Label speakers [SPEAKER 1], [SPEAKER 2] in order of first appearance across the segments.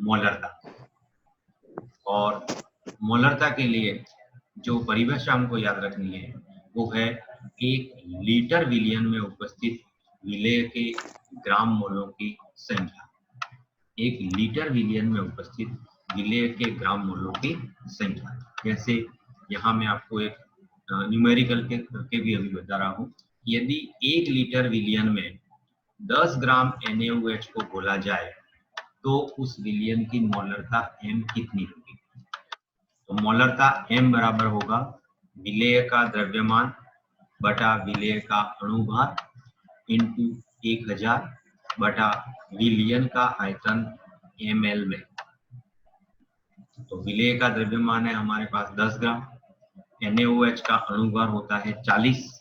[SPEAKER 1] मोलरता। और मोलरता के लिए जो परिभाषा हमको याद रखनी है वो है 1 लीटर विलयन में उपस्थित विलेय के ग्राम मोलों की संख्या। 1 लीटर विलयन में उपस्थित विलेय के ग्राम मोलों की संख्या। जैसे यहाँ मैं आपको एक न्यूमेरिकल करके भी अभी बता रहा हूँ। यदि 1 लीटर विलयन में 10 ग्राम NaOH को घोला जाए तो उस विलयन की मोलरता M कितनी होगी? तो मोलरता M बराबर होगा विलेय का द्रव्यमान बटा विलेय का अणुभार इंटू 1000 बटा विलयन का आयतन ml में। तो विलेय का द्रव्यमान है हमारे पास 10 ग्राम, NaOH का अणुभार होता है 40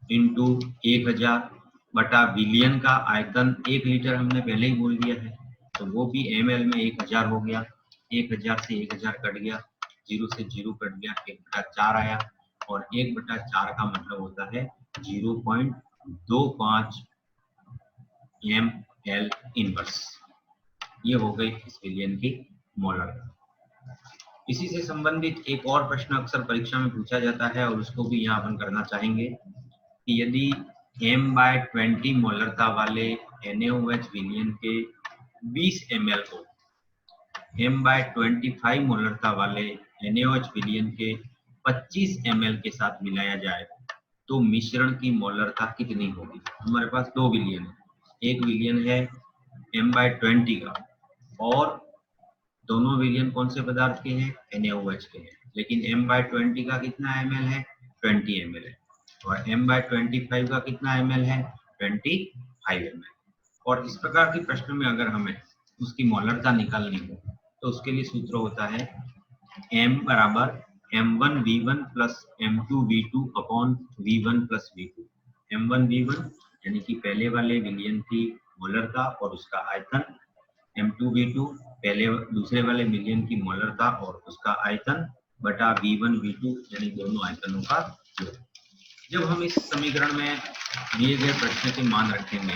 [SPEAKER 1] इंटू 1000 बटा विलयन का आयतन 1 लीटर हमने पहले ही बोल दिया है, तो वो भी ml में 1000 हो गया। 1000 से 1000 कट गया, 0 से 0 कट गया, 1/4 आया और 1/4 का मतलब होता है 0.25 ml इनवर्स। ये हो गई इस विलयन की मोलरता। इसी से संबंधित एक और प्रश्न अक्सर परीक्षा में पूछा जाता है और उसको भी यहाँ अपन करना चाहेंगे कि यदि M/20 मोलरता वाले NaOH विलयन के 20 ml को M/25 मोलरता वाले NaOH विलयन के 25 ml के साथ मिलाया जाए तो मिश्रण की मोलरता कितनी होगी? हमारे पास 2 विलयन है, एक विलयन है M/20 का और दोनों विलयन कौन से पदार्थ के हैं? NaOH के हैं, लेकिन M/20 का कितना ml है? 20 ml है और M/25 का कितना ml है? 25 ml। और इस प्रकार के प्रश्न में अगर हमें उसकी मोलरता निकालनी हो तो उसके लिए सूत्र होता है M बराबर M1V1 plus M2V2 upon V1 plus V2। M1V1 यानी कि पहले वाले विलयन की मोलरता और उसका आयतन, M2V2 दूसरे वाले विलयन की मोलरता और उसका आयतन बटा V1V2 यानी दोनों आयतनों का योग। जब हम इस समीकरण में दिए गए प्रश्न के मान रखेंगे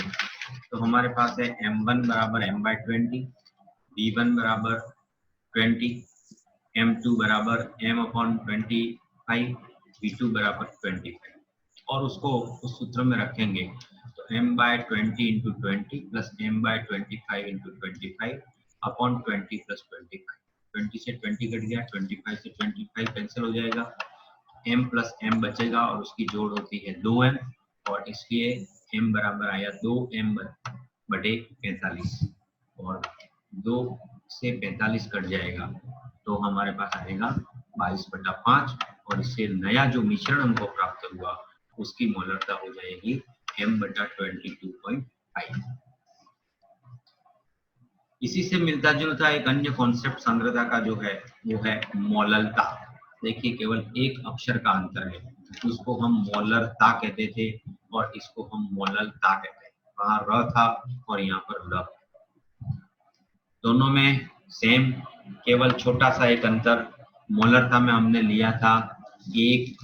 [SPEAKER 1] तो हमारे पास है M1 बराबर M/20, V1 बराबर 20, M2 बराबर M/25, V2 बराबर 25 और उसको उस सूत्र में रखेंगे तो M/20 into 20 plus M/25 into 25 upon 20 plus 25। 20 से 20 कट गया, 25 से 25 कैंसिल हो जाएगा, M प्लस M बचेगा और उसकी जोड़ होती है 2M और इसलिए M बराबर आया 2M बटे 45 और 2 से 45 कट जाएगा तो हमारे पास आएगा 22/5 और इससे नया जो मिश्रण हमको प्राप्त हुआ उसकी मोलरता हो जाएगी M/22.5। इसी से मिलता जुलता एक अन्य कॉन्सेप्ट सांद्रता का जो है वो है मोललता। देखिए केवल एक अक्षर का अंतर है, उसको हम मोलरता कहते थे और इसको हम मोललता कहते हैं। वहां र था और यहाँ पर ल। दोनों में सेम, केवल छोटा सा एक अंतर, मोलरता में हमने लिया था 1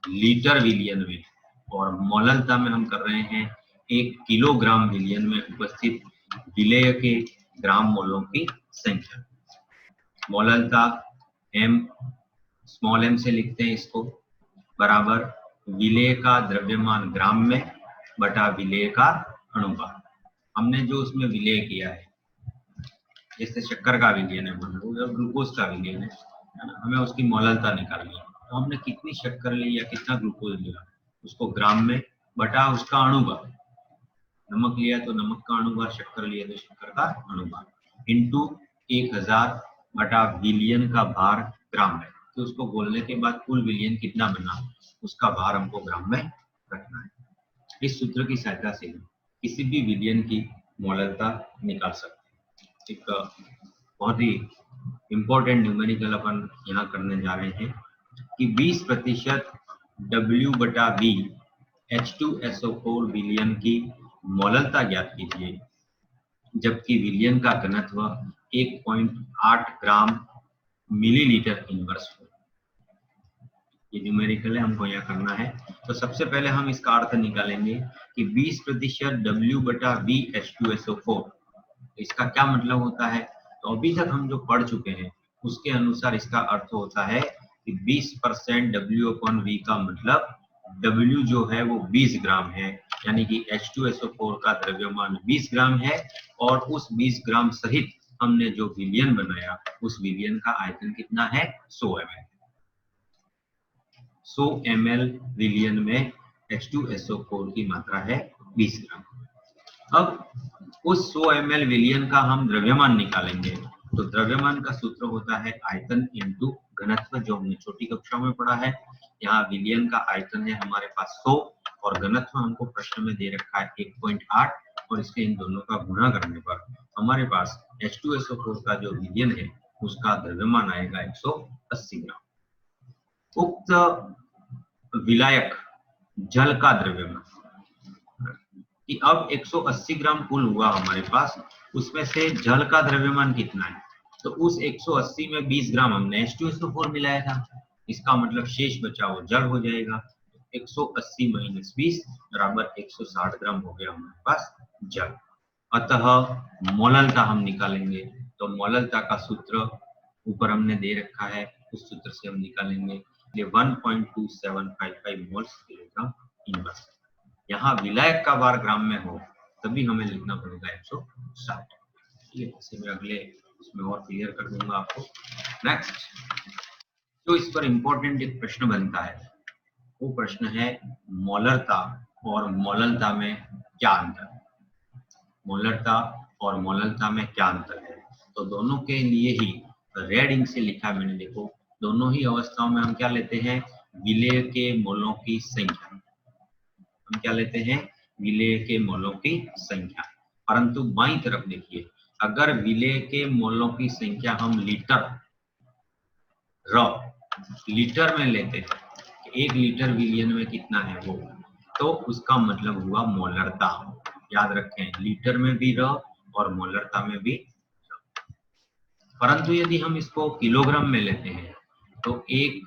[SPEAKER 1] लीटर विलयन में और मोललता में हम कर रहे हैं 1 किलोग्राम विलयन में उपस्थित विलेय के ग्राम मोलों की संख्या। मोललता M, स्मॉल m से लिखते हैं इसको, बराबर विलेय का द्रव्यमान ग्राम में बटा विलेय का अणुभार। हमने जो उसमें विलेय किया है, जैसे शक्कर का विलयन है, मान लो ग्लूकोज का विलयन है ना, हमें उसकी मोललता निकालनी है तो हमने कितनी शक्कर ली या कितना ग्लूकोज लिया उसको ग्राम में बटा उसका अणुभार। नमक लिया तो नमक का अणुभार, शक्कर लिया तो शक्कर का अणुभार इंटू 1000 बटा विलयन का भार ग्राम में। तो उसको बोलने के बाद कुल विलयन कितना बना उसका भार हमको ग्राम में रखना है। इस सूत्र की सहायता से किसी भी विलयन की मोललता निकाल सकते हैं। एक बहुत ही इंपॉर्टेंट न्यूमेरिकल अपन यहाँ करने जा रहे हैं कि 20% W/V H2SO4 विलयन की मोललता ज्ञात कीजिए जबकि विलयन का घनत्व 1.8 ग्राम मिलीलीटर इनवर्स हो। ये न्यूमेरिकल है, हमको यहाँ करना है। तो सबसे पहले हम इसका अर्थ निकालेंगे कि 20% W/V H2SO4 इसका क्या मतलब होता है? तो अभी तक हम जो पढ़ चुके हैं उसके अनुसार इसका अर्थ होता है कि 20% W/V का मतलब W जो है वो 20 ग्राम है, यानी कि H2SO4 का द्रव्यमान 20 ग्राम है और उस 20 ग्राम सहित हमने जो विलयन बनाया उस विलयन का आयतन कितना है? 100 ml। 100 ml विलयन में H2SO4 की मात्रा है 20 ग्राम। अब उस 100 ml विलयन का हम द्रव्यमान निकालेंगे तो द्रव्यमान का सूत्र होता है आयतन इंटू घनत्व, जो हमने छोटी कक्षा में पढ़ा है। यहाँ विलयन का आयतन है हमारे पास 100 और घनत्व हमको प्रश्न में दे रखा है 1.8 और इसके इन दोनों का गुणा करने पर हमारे पास H2SO4 का जो विलयन है उसका द्रव्यमान आएगा 180 ग्राम। उक्त विलायक जल का द्रव्यमान कि अब 180 ग्राम कुल हुआ हमारे पास, उसमें से जल का द्रव्यमान कितना है? तो उस 180 में 20 ग्राम हमने H2SO4 मिलाया था, इसका मतलब शेष बचा वो जल हो जाएगा। 180 माइनस 20 बराबर 160 ग्राम हो गया हमारे पास जल। अतः मोललता हम निकालेंगे, तो मोललता का सूत्र ऊपर हमने दे रखा है, उस सूत्र से हम निकालेंगे। ये 1.2755 मोल्स किलोग्राम इनवर्स। यहाँ विलायक का भार ग्राम में हो तभी हमें लिखना पड़ेगा 160। ठीक है, इसे मैं अगले उसमें और क्लियर कर दूंगा आपको। नेक्स्ट जो इस पर इंपॉर्टेंट एक प्रश्न बनता है वो प्रश्न है मोलरता और मोललता में क्या अंतर है। मोलरता और मोललता में क्या अंतर है? तो दोनों के लिए ही रेड इंक से लिखा मैंने, देखो दोनों ही अवस्थाओं में हम क्या लेते हैं? विलेय के मोलों की संख्या। हम क्या लेते हैं? विलेय के मोलों की संख्या। परंतु बाईं तरफ देखिए, अगर विलेय के मोलों की संख्या हम लीटर में लेते हैं, 1 लीटर विलियन में कितना है वो, तो उसका मतलब हुआ मोलरता। याद रखें, लीटर में भी और मोलरता में भी। परंतु यदि हम इसको किलोग्राम में लेते हैं तो 1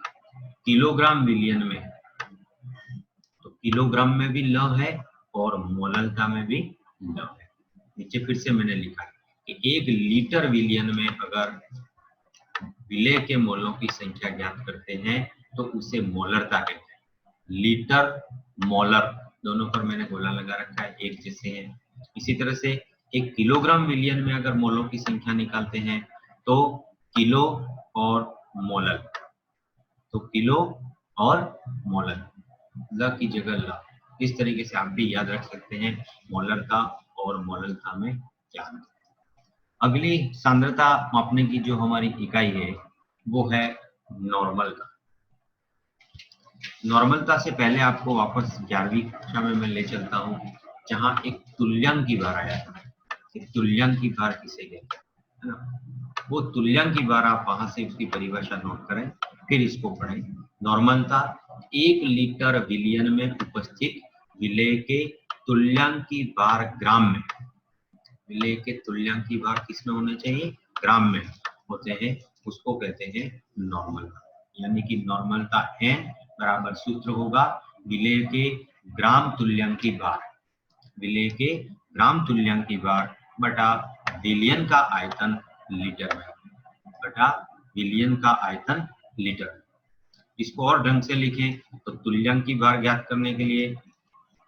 [SPEAKER 1] किलोग्राम विलियन में, तो किलोग्राम में भी ल है और मोललता में भी ल है। नीचे फिर से मैंने लिखा कि 1 लीटर विलियन में अगर विलेय के मोलों की संख्या ज्ञात करते हैं तो उसे मोलरता कहते हैं। लीटर मोलर दोनों पर मैंने गोला लगा रखा है, एक जैसे हैं। इसी तरह से 1 किलोग्राम विलियन में अगर मोलों की संख्या निकालते हैं तो किलो और मोलल, तो किलो और मोलल, ल की जगह ला। इस तरीके से आप भी याद रख सकते हैं मोलरता और मोललता में क्या अंतर है। अगली सांद्रता मापने की जो हमारी इकाई है वो है नॉर्मलता। नॉर्मलता से पहले आपको वापस 11वीं कक्षा में मैं ले चलता हूँ, जहाँ एक तुल्यांकी भार आया था। एक तुल्यांकी भार किसे कहते हैं, है ना? वो तुल्यांकी भार आप वहां से उसकी परिभाषा नोट करें, फिर इसको पढ़ें। नॉर्मलता 1 लीटर विलियन में उपस्थित विलेय के तुल्यांकी भार ग्राम में, विलेय के तुल्यांकी भार किसमें होने चाहिए? ग्राम में होते हैं, उसको कहते हैं नॉर्मलता। यानी कि नॉर्मलता n बराबर सूत्र होगा विलेय के ग्राम तुल्यांकी भार, विलेय के ग्राम तुल्यांकी भार बटा विलियन का आयतन लीटर में, बटा विलियन का आयतन लीटर में। इसको और ढंग से लिखें तो तुल्यांकी भार ज्ञात करने के लिए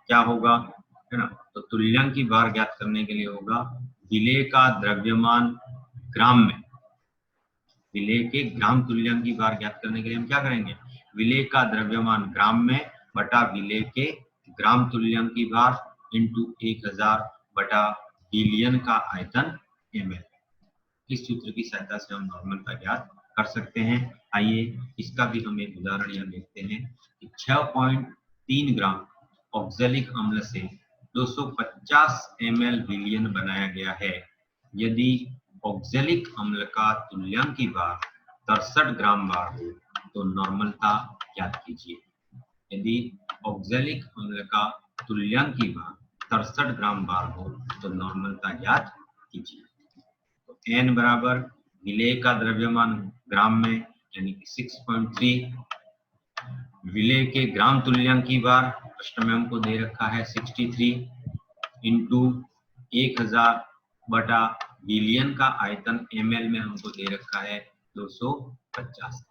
[SPEAKER 1] क्या होगा, है ना? तो तुल्यांकी भार ज्ञात करने के लिए होगा विलेय का द्रव्यमान ग्राम में। विलेय के ग्राम तुल्यांकी भार ज्ञात करने के लिए हम क्या करेंगे? विलेय का द्रव्यमान ग्राम में बटा विलेय के ग्राम तुल्यांकी भार इंटू 1000 बटा विलियन का आयतन ml। इस सूत्र की सहायता से हम नॉर्मलता ज्ञात कर सकते हैं। आइए इसका भी हम एक उदाहरण यहाँ देखते हैं कि 6.3 ग्राम ऑक्जेलिक अम्ल से 250 ml विलियन बनाया गया है। यदि ऑक्जेलिक अम्ल का तुल्यांकी भार 63 ग्राम बार हो तो नॉर्मलता ज्ञात कीजिए। यदि ऑक्जेलिक अम्ल का तुल्यांकी भार 63 ग्राम बार हो तो नॉर्मलता ज्ञात कीजिए। तो n बराबर विलेय का द्रव्यमान ग्राम में यानी कि 6.3, विलेय के ग्राम तुल्यांकी भार प्रश्न में हमको दे रखा है 63 इंटू 1000 बटा बिलियन का आयतन ml में हमको दे रखा है 250।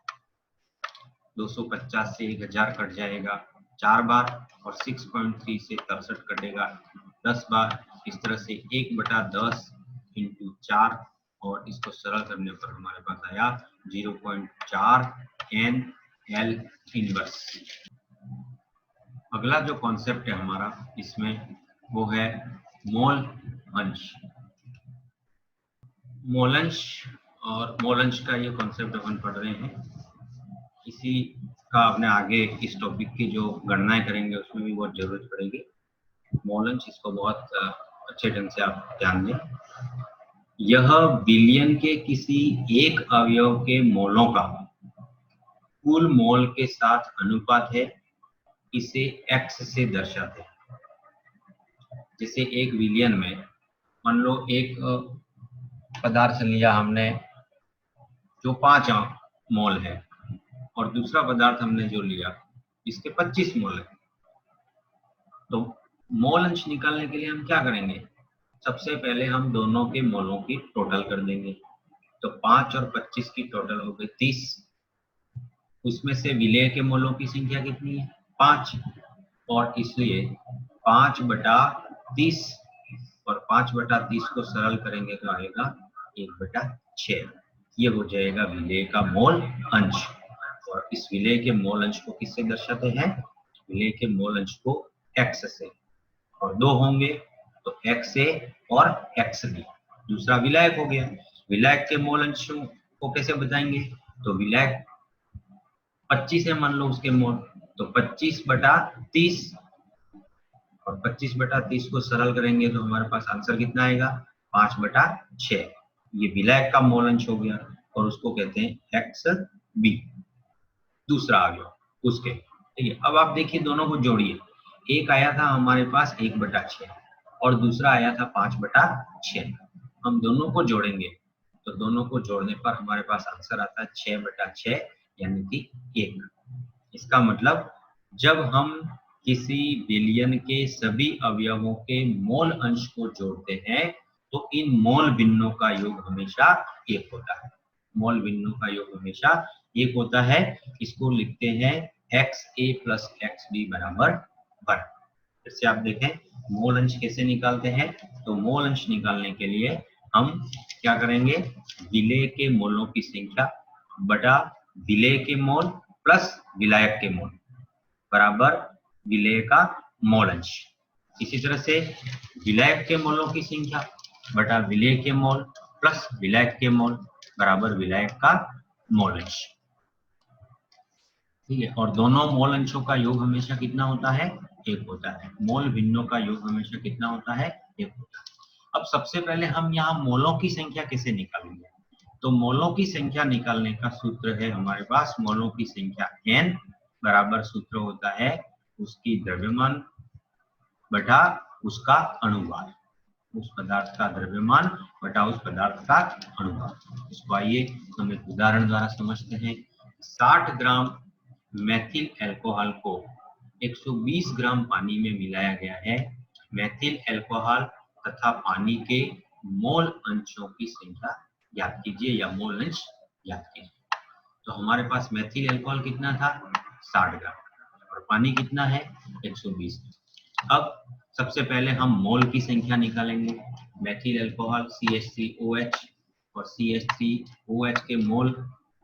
[SPEAKER 1] 250 से 1000 कट जाएगा 4 बार, और 6.3 से 63 कटेगा 10 बार। इस तरह से 1/10 इंटू 4, और इसको सरल करने पर हमारे पास आया 0.4 NL इनवर्स। अगला जो कॉन्सेप्ट है हमारा इसमें वो है मोल अंश। मोल अंश और मोल अंश का ये कॉन्सेप्ट अपन पढ़ रहे हैं, इसी का अपने आगे इस टॉपिक की जो गणनाएं करेंगे उसमें भी बहुत जरूरत पड़ेगी। मोल अंश, इसको बहुत अच्छे ढंग से आप ध्यान दें। यह बिलियन के किसी एक अवयव के मोलों का कुल मोल के साथ अनुपात है, इसे x से दर्शाते हैं। जैसे एक बिलियन में मान लो एक पदार्थ लिया हमने जो 5 मोल है, और दूसरा पदार्थ हमने जो लिया इसके 25 मोल है। तो मोल अंश निकालने के लिए हम क्या करेंगे, सबसे पहले हम दोनों के मोलों की टोटल कर देंगे। तो 5 और 25 की टोटल हो गई 30। उसमें से विलेय के मोलों की संख्या कितनी है, 5, और इसलिए 5/30, और 5/30 को सरल करेंगे तो आएगा 1/6। ये हो जाएगा विलेय का मोल अंश। और इस विलेय के मोल अंश को किससे दर्शाते हैं, विलेय के मोल अंश को x से, और 2 होंगे तो XA और XB। दूसरा विलायक हो गया। विलायक के मोल अंशों को कैसे बताएंगे, तो विलायक 25 है मान लो उसके मोल, तो 25/30, और 25/30 को सरल करेंगे तो हमारे पास आंसर कितना आएगा, 5/6। ये विलायक का मोल अंश हो गया, और उसको कहते हैं XB, दूसरा आ गया उसके। ठीक है, अब आप देखिए दोनों को जोड़िए। एक आया था हमारे पास 1/6, और दूसरा आया था 5/6। हम दोनों को जोड़ेंगे तो दोनों को जोड़ने पर हमारे पास आंसर आता है 6/6, यानी कि 1। इसका मतलब जब हम किसी बिलियन के सभी अवयवों के मोल अंश को जोड़ते हैं तो इन मोल भिन्नों का योग हमेशा 1 होता है। मोल भिन्नों का योग हमेशा 1 होता है। इसको लिखते हैं XA + XB = 1। फिर से आप देखें मोल अंश कैसे निकालते हैं, तो मोल अंश निकालने के लिए हम क्या करेंगे, विलेय के मोलों की संख्या बटा विलेय के मोल प्लस विलायक के मोल बराबर विलेय का मोल अंश। इसी तरह से विलायक के मोलों की संख्या बटा विलेय के मोल प्लस विलायक के मोल बराबर विलायक का मोल अंश। ठीक है, और दोनों मोल अंशों का योग हमेशा कितना होता है, 1 होता है। मोल भिन्नों का योग हमेशा कितना होता है, 1 होता है। अब सबसे पहले हम यहाँ मोलों की संख्या कैसे निकालेंगे, तो मोलों की संख्या निकालने का सूत्र है हमारे पास मोलों की संख्या n बराबर सूत्र होता है उसकी द्रव्यमान बटा उसका अणुभार, उस पदार्थ का द्रव्यमान बटा उस पदार्थ का अणुभार। इसको आइए हम एक उदाहरण द्वारा समझते हैं। 60 ग्राम मेथिल अल्कोहल को 120 ग्राम पानी में मिलाया गया है। मेथिल अल्कोहल तथा पानी के मोल अंशों की संख्या ज्ञात कीजिए, या मोल अंश ज्ञात कीजिए। तो हमारे पास मेथिल अल्कोहल कितना था, 60 ग्राम, और पानी कितना है, 120। अब सबसे पहले हम मोल की संख्या निकालेंगे। मेथिल अल्कोहल CH3OH और CH3OH के मोल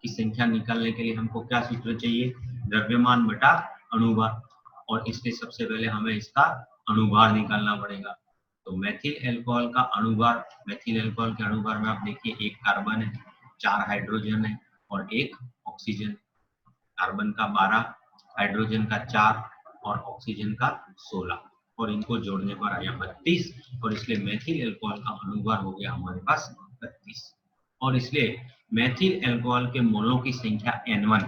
[SPEAKER 1] की संख्या निकालने के लिए हमको क्या सूत्र चाहिए, द्रव्यमान बटा अणुभार, और इसलिए सबसे पहले हमें इसका अणुभार निकालना पड़ेगा। तो मेथिल अल्कोहल का अणुभार, मेथिल अल्कोहल के अणुभार में आप देखिए 1 कार्बन है, 4 हाइड्रोजन है और 1 ऑक्सीजन। कार्बन का 12, हाइड्रोजन का 4 और ऑक्सीजन का 16, और इनको जोड़ने पर आया 32, और इसलिए मेथिल अल्कोहल का अणुभार हो गया हमारे पास 32। और इसलिए मेथिल अल्कोहल के मोलों की संख्या N1,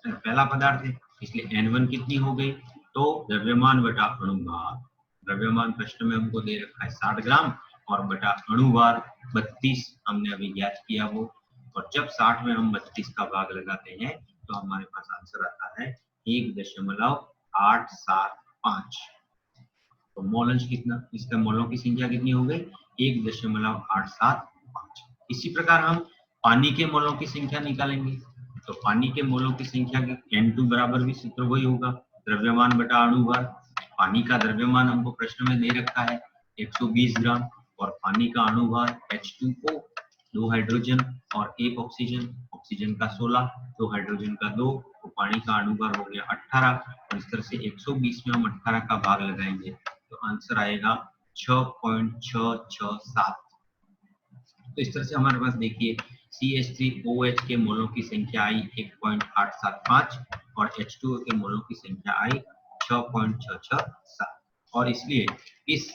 [SPEAKER 1] पहला पदार्थ है इसलिए N1 कितनी हो गई, तो द्रव्यमान बटा अणुभार, द्रव्यमान प्रश्न में हमको दे रखा है 60 ग्राम और बटा अणुभार 32 हमने अभी ज्ञात किया वो, और जब 60 में हम 32 का भाग लगाते हैं तो हमारे पास आंसर आता है 1.875। तो मोल अंश कितना, इसका मोलों की संख्या कितनी हो गई 1.875। इसी प्रकार हम पानी के मोलों की संख्या निकालेंगे। तो पानी के मोलों की संख्या N2 बराबर भी सूत्र वही होगा, द्रव्यमान बटा अणु भार। पानी का द्रव्यमान हमको प्रश्न में दे रखा है 120 ग्राम और पानी का अणु भार H2O, 2 हाइड्रोजन और 1 ऑक्सीजन, ऑक्सीजन का 16, 2 हाइड्रोजन का 2, तो पानी का अणु भार हो गया 18। और इस तरह से 120 में हम 18 का भाग लगाएंगे तो आंसर आएगा 6.667। तो इस तरह से हमारे पास देखिए CH3OH के मोलों की संख्या आई 1.875 और H2O के मोलों की संख्या आई 6.667। और इसलिए इस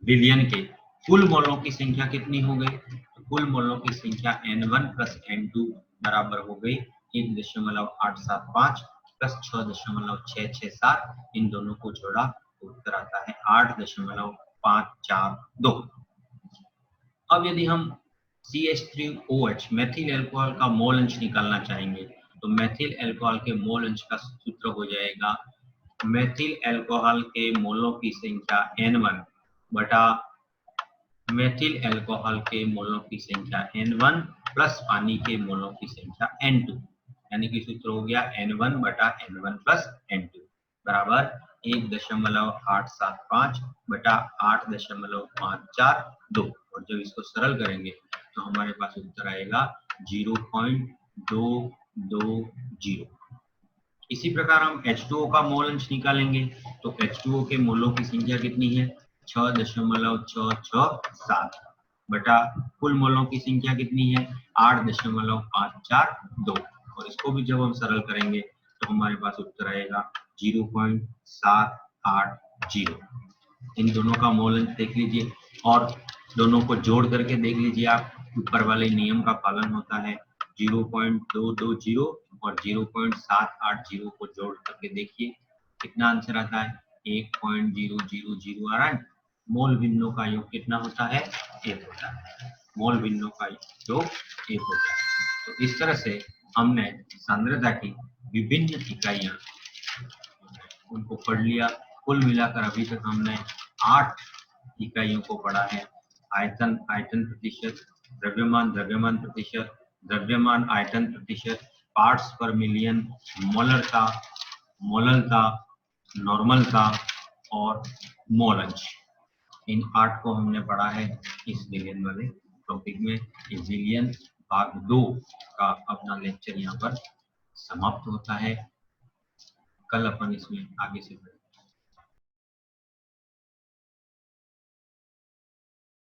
[SPEAKER 1] विलयन के कुल मोलों की संख्या कितनी हो गई, तो कुल मोलों की संख्या N1 प्लस N2 बराबर हो गई 1.875 प्लस 6.667। इन दोनों को जोड़ा तो उत्तर आता है 8.542। अब यदि हम CH3OH मेथिल अल्कोहल का मोल अंश निकालना चाहेंगे तो मेथिल अल्कोहल के मोल अंश का सूत्र हो जाएगा मेथिल अल्कोहल के मोलों की संख्या N1 बटा मेथिल अल्कोहल के मोलों की संख्या N1 प्लस पानी के मोलों की संख्या N2, यानी कि सूत्र हो गया N1 बटा N1 प्लस N2 बराबर 1.875 बटा 8.542। और जब इसको सरल करेंगे तो हमारे पास उत्तर आएगा 0.220। इसी प्रकार हम H2O का मोल अंश निकालेंगे तो H2O के मोलों की संख्या कितनी है 6.667 बटा कुल मोलों की संख्या कितनी है 8.542। और इसको भी जब हम सरल करेंगे तो हमारे पास उत्तर आएगा 0.780। इन दोनों का मोल अंश देख लीजिए और दोनों को जोड़ करके देख लीजिए आप, ऊपर वाले नियम का पालन होता है। 0.220 और 0.780 को जोड़ करके देखिए कितना आंसर आता है 1.000 आ रहा है। मोल भिन्नों का योग कितना होता है 1 होता है, मोल भिन्नों का योग 1 होता है। तो इस तरह से हमने सांद्रता की विभिन्न इकाइयां उनको पढ़ लिया। कुल मिलाकर अभी तक हमने 8 इकाइयों को पढ़ा है। आयतन आयतन प्रतिशत, द्रव्यमान द्रव्यमान प्रतिशत, द्रव्यमान आयतन प्रतिशत, पार्ट्स पर मिलियन, मोलरता, मोललता, नॉर्मलता और मोल अंश। इन 8 को हमने पढ़ा है इस विलयन वाले टॉपिक में। इस विलयन भाग 2 का अपना लेक्चर यहाँ पर समाप्त होता है। कल अपन इसमें आगे से